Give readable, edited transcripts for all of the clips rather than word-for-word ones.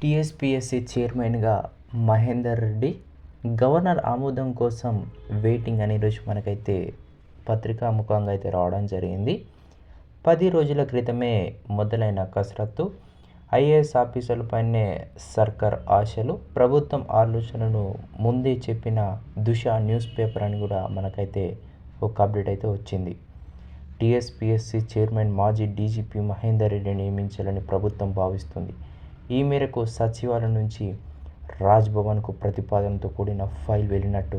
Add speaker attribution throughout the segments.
Speaker 1: TSPSC చైర్మన్గా Mahender Reddy governor ఆమోదం కోసం వెయిటింగ్ అని ఈరోజు మనకైతే పత్రికాముఖంగా అయితే రావడం జరిగింది. 10 రోజుల క్రితమే మొదలైన కసరత్తు, ఐఏఎస్ ఆఫీసర్లపైనే సర్కార్ ఆశలు, ప్రభుత్వం ఆలోచనను ముందే చెప్పిన దిశ న్యూస్ పేపర్ అని కూడా మనకైతే ఒక అప్డేట్ అయితే వచ్చింది. టీఎస్పీఎస్సీ చైర్మన్ మాజీ డీజీపీ మహేందర్ రెడ్డిని నియమించాలని ప్రభుత్వం భావిస్తుంది. ఈ మేరకు సచివాలయం నుంచి రాజ్భవన్కు ప్రతిపాదనతో కూడిన ఫైల్ వెళ్ళినట్టు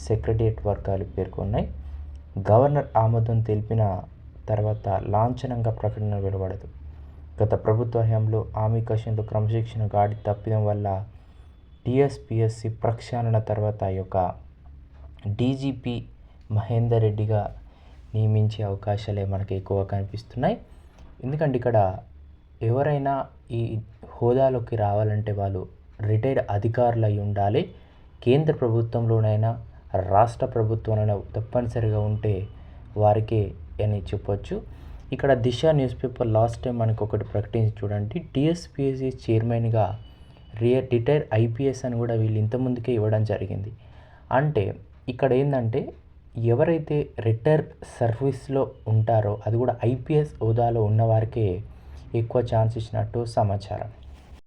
Speaker 1: సెక్రటేరియట్ వర్గాలు పేర్కొన్నాయి. గవర్నర్ ఆమోదం తెలిపిన తర్వాత లాంఛనంగా ప్రకటన వెలువడదు. గత ప్రభుత్వ హయాంలో ఆమికషన్లు క్రమశిక్షణ గాడి తప్పిదం వల్ల టీఎస్పీఎస్సీ ప్రక్షాళన తర్వాత ఈ యొక్క డీజీపీ మహేందర్ రెడ్డిగా నియమించే అవకాశాలే మనకి ఎక్కువ కనిపిస్తున్నాయి. ఎందుకంటే ఇక్కడ ఎవరైనా ఈ హోదాలోకి రావాలంటే వాళ్ళు రిటైర్డ్ అధికారులు అయి ఉండాలి. కేంద్ర ప్రభుత్వంలోనైనా రాష్ట్ర ప్రభుత్వంలోనైనా తప్పనిసరిగా ఉంటే వారికే అని చెప్పొచ్చు. ఇక్కడ దిశ న్యూస్ పేపర్ లాస్ట్ టైం మనకు ఒకటి ప్రకటించి చూడండి, టీఎస్పీఎస్సీ చైర్మన్గా రిటైర్ ఐపీఎస్ అని కూడా వీళ్ళు ఇంతకుముందుకే ఇవ్వడం జరిగింది. అంటే ఇక్కడ ఏంటంటే ఎవరైతే రిటైర్ సర్వీస్లో ఉంటారో అది కూడా ఐపీఎస్ హోదాలో ఉన్నవారికే ఎక్కువ ఛాన్స్ ఇచ్చినట్టు సమాచారం.